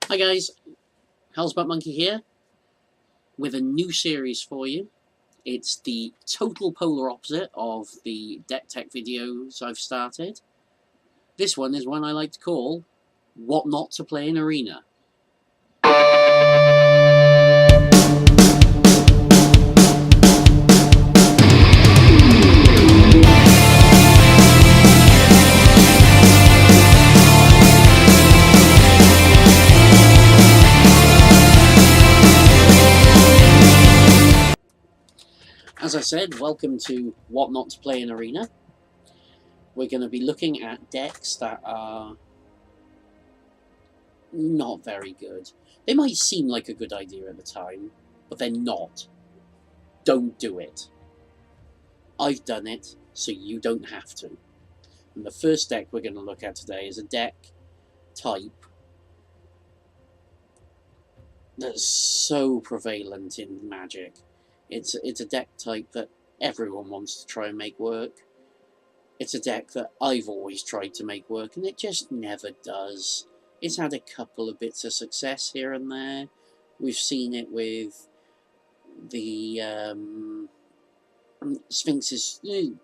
Hi guys, Hellsbutt Monkey here with a new series for you. It's the total polar opposite of the deck tech videos I've started. This one is one I like to call What Not to Play in Arena. As I said, welcome to What Not to Play in Arena. We're going to be looking at decks that are not very good. They might seem like a good idea at the time, but they're not. Don't do it. I've done it, so you don't have to. And the first deck we're going to look at today is a deck type that's so prevalent in Magic. It's a deck type that everyone wants to try and make work. It's a deck that I've always tried to make work, and it just never does. It's had a couple of bits of success here and there. We've seen it with the Sphinx's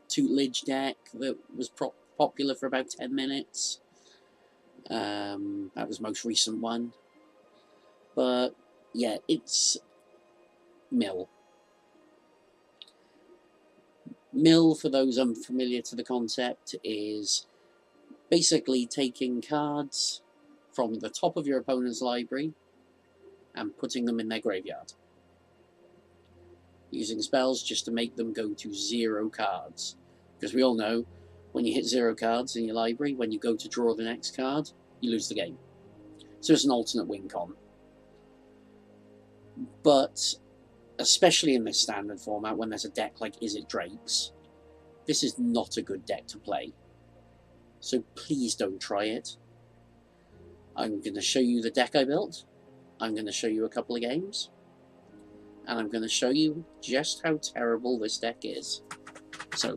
tutelage deck that was popular for about 10 minutes. That was the most recent one. But yeah, it's Mill. Mill, for those unfamiliar to the concept, is basically taking cards from the top of your opponent's library and putting them in their graveyard. Using spells just to make them go to 0 cards. Because we all know, when you hit 0 cards in your library, when you go to draw the next card, you lose the game. So it's an alternate win con. But especially in this standard format, when there's a deck like Is It Drakes, this is not a good deck to play. So please don't try it. I'm going to show you the deck I built. I'm going to show you a couple of games. And I'm going to show you just how terrible this deck is. So,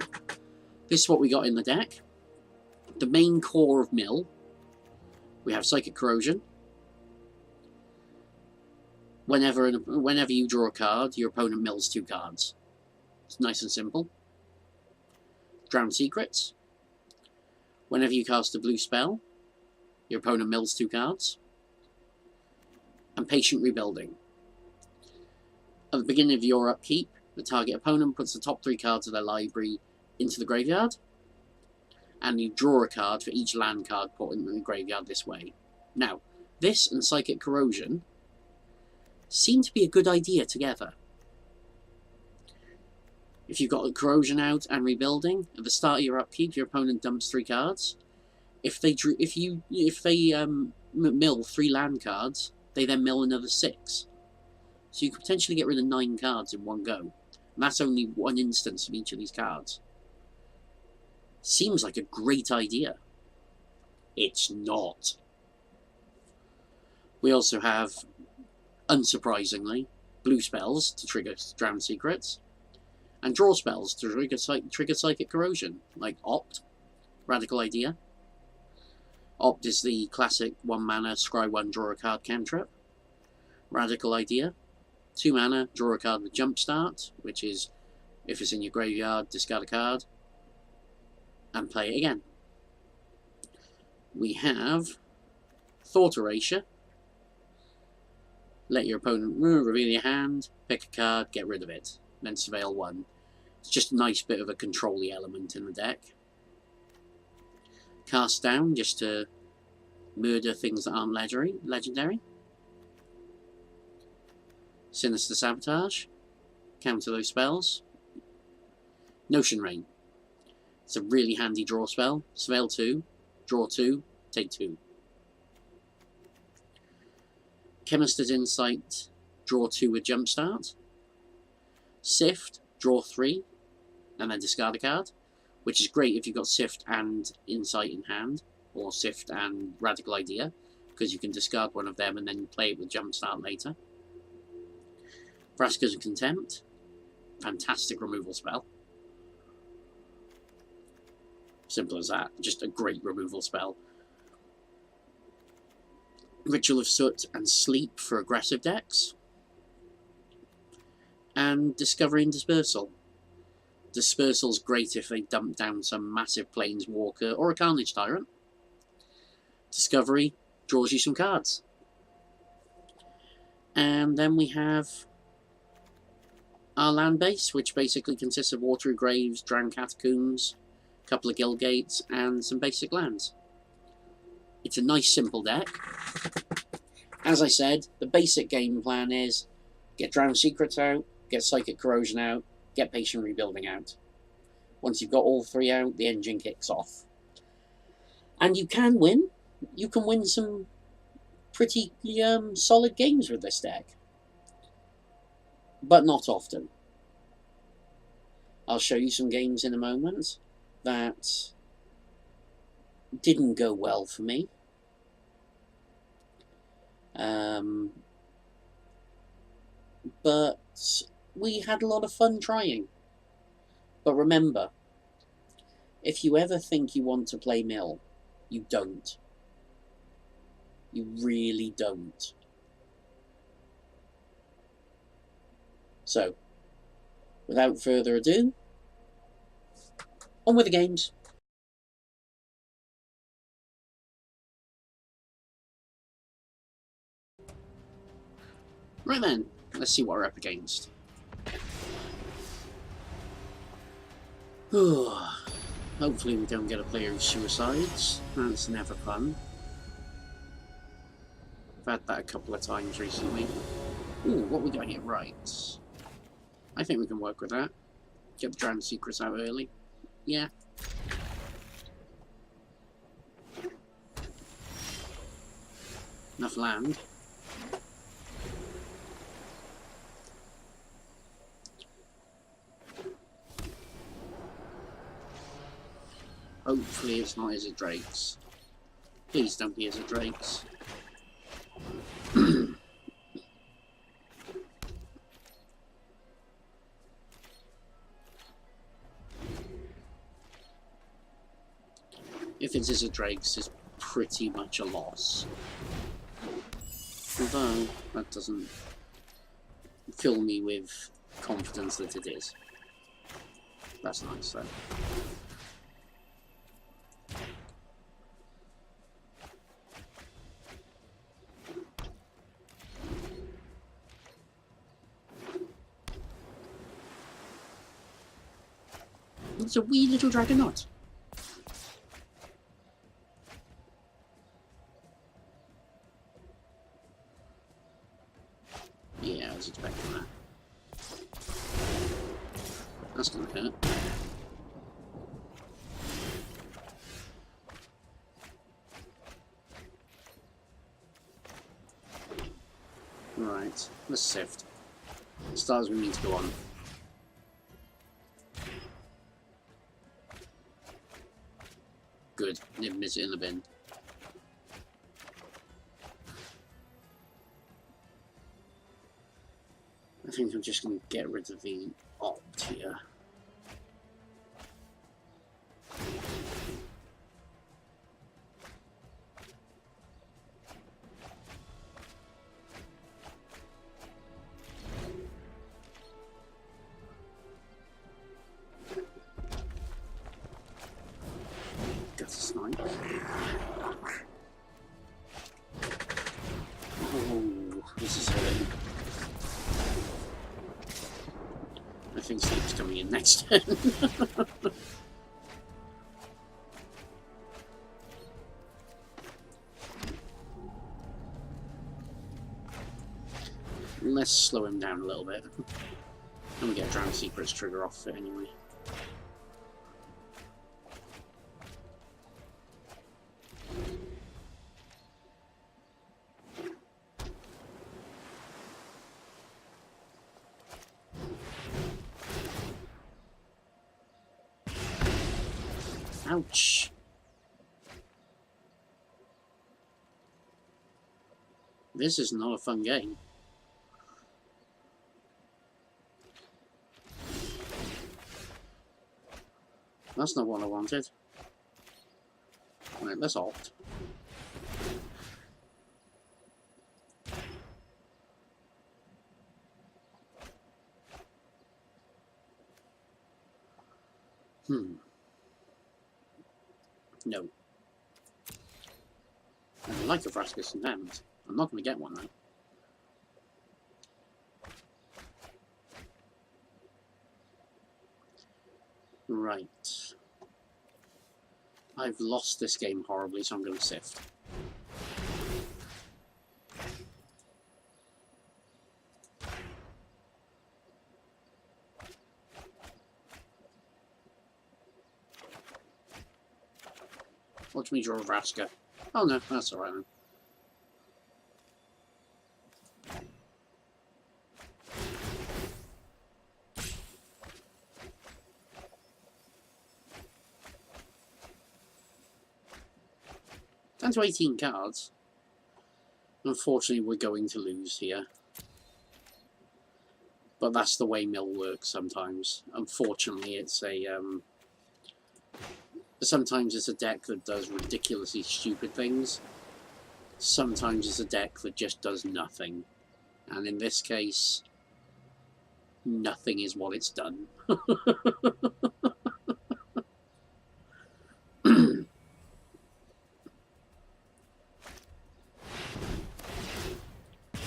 this is what we got in the deck. The main core of Mill. We have Psychic Corrosion. Whenever you draw a card, your opponent mills 2 cards. It's nice and simple. Drowned Secrets. Whenever you cast a blue spell, your opponent mills 2 cards. And Patient Rebuilding. At the beginning of your upkeep, the target opponent puts the top 3 cards of their library into the graveyard, and you draw a card for each land card put in the graveyard this way. Now, this and Psychic Corrosion seem to be a good idea together. If you've got Corrosion out and Rebuilding, at the start of your upkeep, your opponent dumps 3 cards. If they mill 3 land cards, they then mill another 6. So you could potentially get rid of 9 cards in one go. And that's only one instance of each of these cards. Seems like a great idea. It's not. We also have, unsurprisingly, blue spells to trigger Drowned Secrets, and draw spells to trigger Psychic Corrosion, like Opt, Radical Idea. Opt is the classic 1 mana, scry 1, draw a card cantrip. Radical Idea, 2 mana, draw a card with Jumpstart, which is, if it's in your graveyard, discard a card, and play it again. We have Thought Erasure. Let your opponent reveal your hand, pick a card, get rid of it, then Surveil 1. It's just a nice bit of a control-y element in the deck. Cast Down, just to murder things that aren't legendary. Sinister Sabotage, counter those spells. Notion Rain, it's a really handy draw spell. Surveil 2, draw 2, take 2. Chemist's Insight, draw 2 with Jumpstart. Sift, draw 3, and then discard a card, which is great if you've got Sift and Insight in hand, or Sift and Radical Idea, because you can discard one of them and then play it with Jumpstart later. Vraska's of Contempt, fantastic removal spell. Simple as that, just a great removal spell. Ritual of Soot and Sleep for aggressive decks. And Discovery and Dispersal. Dispersal's great if they dump down some massive Planeswalker or a Carnage Tyrant. Discovery draws you some cards. And then we have our land base, which basically consists of Watery Graves, Drowned Catacombs, a couple of Guild Gates, and some basic lands. It's a nice, simple deck. As I said, the basic game plan is get Drowned Secrets out, get Psychic Corrosion out, get Patient Rebuilding out. Once you've got all three out, the engine kicks off. And you can win. You can win some pretty solid games with this deck. But not often. I'll show you some games in a moment that didn't go well for me. But we had a lot of fun trying. But remember, if you ever think you want to play Mill, you don't. You really don't. So, without further ado, on with the games. Right then, let's see what we're up against. Hopefully we don't get a player who suicides. That's never fun. I've had that a couple of times recently. Ooh, what we got here? Right. I think we can work with that. Get the Drowned Secrets out early. Yeah. Enough land. Hopefully it's not Izzet Drakes. Please don't be Izzet Drakes. If it's Izzet Drakes, it's pretty much a loss. Although, that doesn't fill me with confidence that it is. That's nice though. It's a wee little Dragonaut. Yeah, I was expecting that. That's gonna hurt. Right, let's sift. Stars we need to go on. Good, didn't miss it in the bin. I think I'm just going to get rid of the opt here. Got a snipe. Oh, this is hurting. I think sleep's coming in next turn. Let's slow him down a little bit. And we get a Drowned Secrets trigger off it anyway. Ouch. This is not a fun game. That's not what I wanted. Right, let's opt. No. I like a Frascus in hand. I'm not going to get one though. Right. I've lost this game horribly, so I'm going to sift. Watch me draw a Vraska. Oh no, that's alright then. Down to 18 cards. Unfortunately, we're going to lose here. But that's the way Mill works sometimes. Unfortunately, it's a... sometimes it's a deck that does ridiculously stupid things. Sometimes it's a deck that just does nothing. And in this case, nothing is what it's done. I'll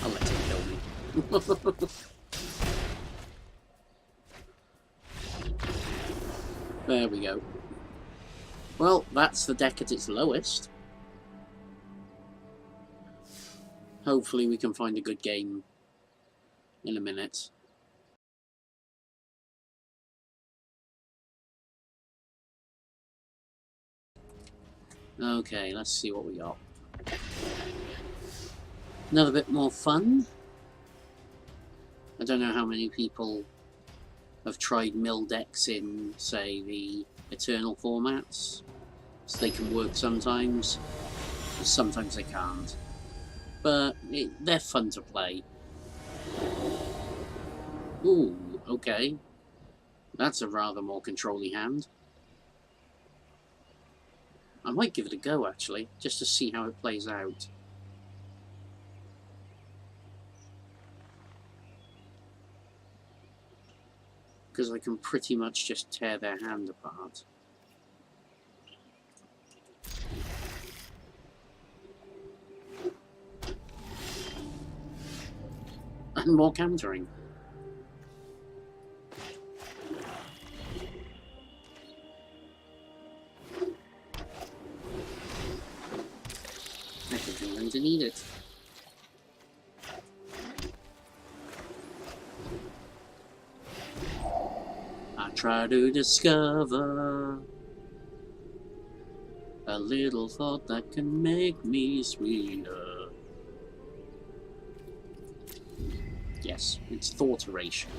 let him kill me. There we go. Well, that's the deck at its lowest. Hopefully we can find a good game in a minute. Okay, let's see what we got. Another bit more fun. I don't know how many people have tried mill decks in, say, the Eternal formats. So they can work sometimes, sometimes they can't. But they're fun to play. Ooh, okay. That's a rather more controlly hand. I might give it a go, actually, just to see how it plays out. Because I can pretty much just tear their hand apart. And more countering. I think I'm going to need it. I try to discover a little thought that can make me sweeter. Yes, it's thought-eration.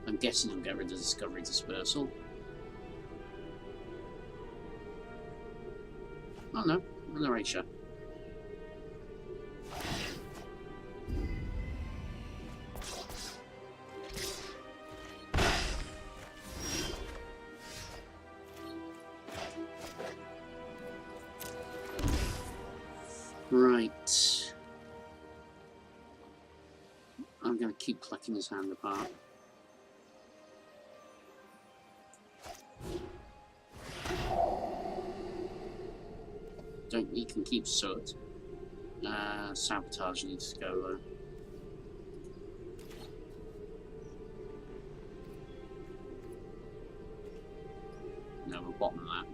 I'm guessing I'll get rid of Discovery Dispersal. Oh no, an erasure. Right. I'm going to keep plucking his hand apart. He can keep Soot. Sabotage needs to go though. No, we'll bottom that.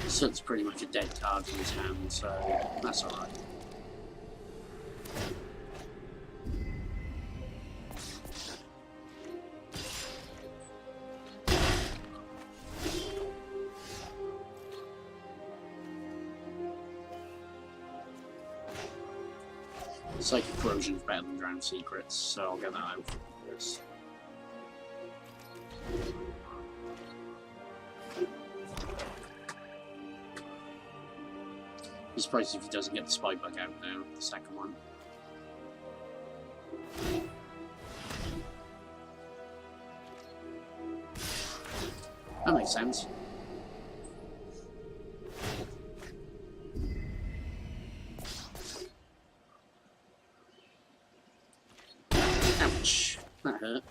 Soot's pretty much a dead card in his hand, so that's alright. Psychic Corrosion is better than Drowned Secrets, so I'll get that out first. Be surprised if he doesn't get the Spy Bug out now, the second one. That makes sense. Ouch. That hurt.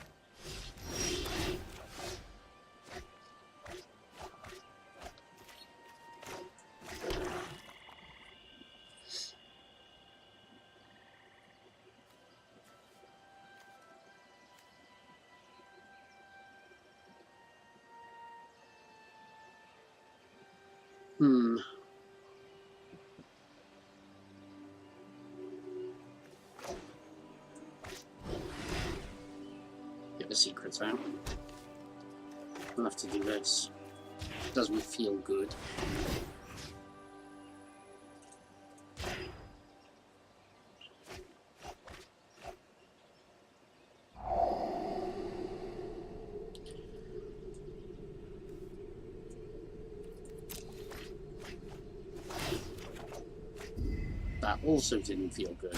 Get the secrets out. We'll have to do this. Doesn't feel good. That also didn't feel good.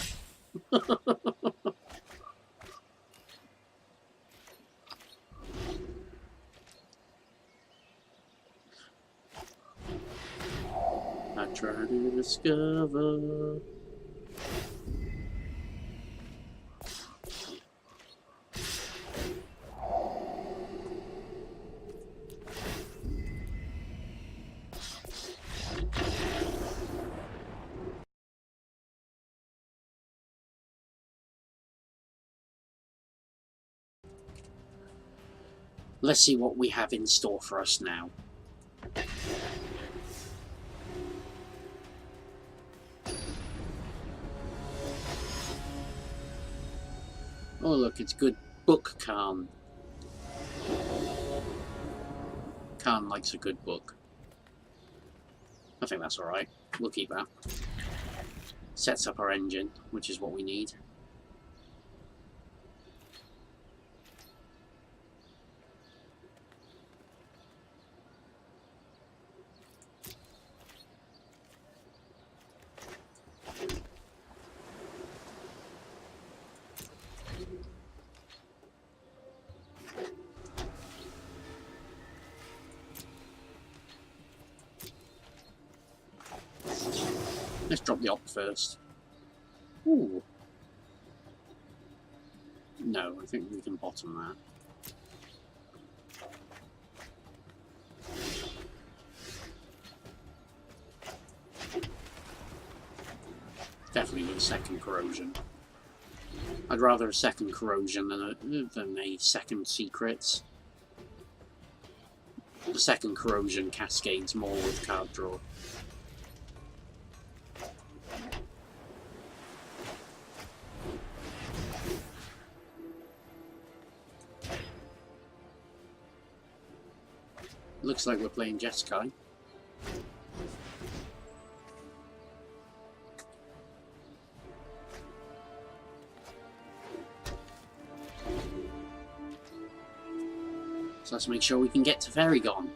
I try to discover. Let's see what we have in store for us now. Oh look, it's good book, Khan. Khan likes a good book. I think that's alright. We'll keep that. Sets up our engine, which is what we need. Let's drop the op first. Ooh. No, I think we can bottom that. Definitely with a second corrosion. I'd rather a second corrosion than a second secrets. The second corrosion cascades more with card draw. Looks like we're playing Jeskai. So let's make sure we can get to Fairygon.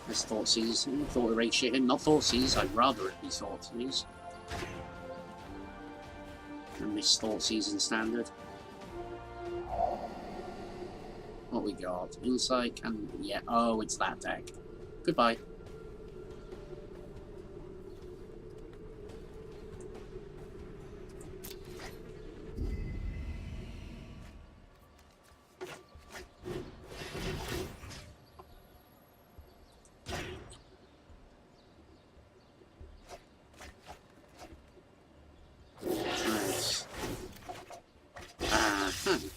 Let's Thoughtseize. Thought Erasure him, not Thoughtseize. I'd rather it be Thoughtseize. And miss Thoughtseize in Standard. What we got? Insight and yeah. Oh, it's that deck. Goodbye.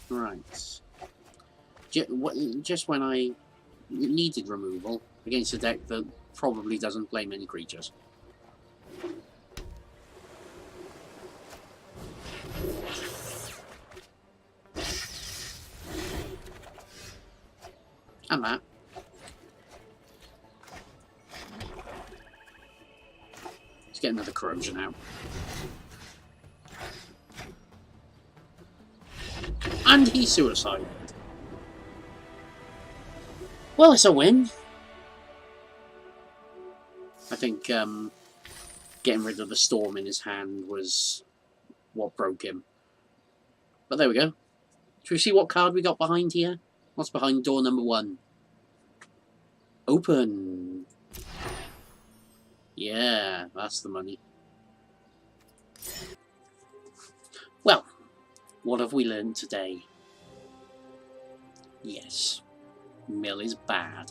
Right. Just when I needed removal against a deck that probably doesn't play many creatures. And that. Let's get another corrosion out. And he suicided. Well, it's a win. I think getting rid of the storm in his hand was what broke him. But there we go. Should we see what card we got behind here? What's behind door number 1? Open. Yeah, that's the money. Well, what have we learned today? Yes, Mill is bad.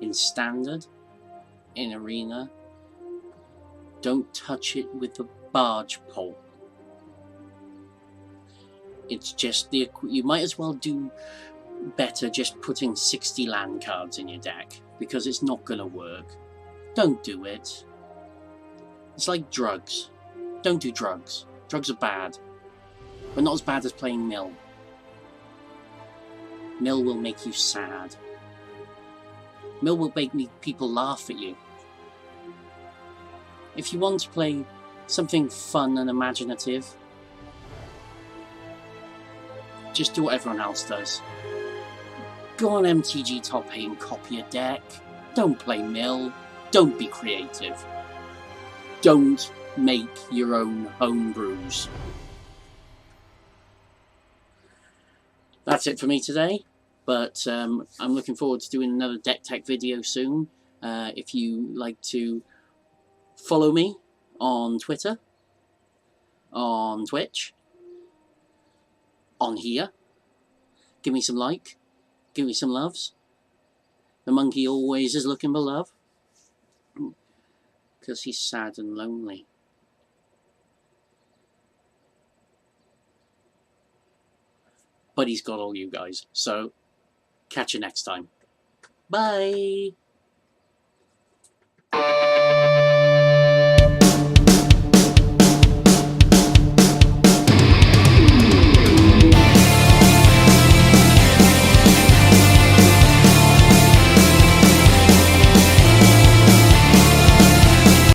In Standard, in Arena, don't touch it with the barge pole. It's just you might as well do better just putting 60 land cards in your deck, because it's not going to work. Don't do it. It's like drugs. Don't do drugs. Drugs are bad, but not as bad as playing Mill. Mill will make you sad. Mill will make people laugh at you. If you want to play something fun and imaginative, just do what everyone else does. Go on MTG Top 8 and copy a deck. Don't play Mill. Don't be creative. Don't make your own home brews. That's it for me today, but I'm looking forward to doing another deck tech video soon. If you like to follow me on Twitter, on Twitch, on here, give me some like, give me some loves. The monkey always is looking for love, because he's sad and lonely. But he's got all you guys, so catch you next time. Bye!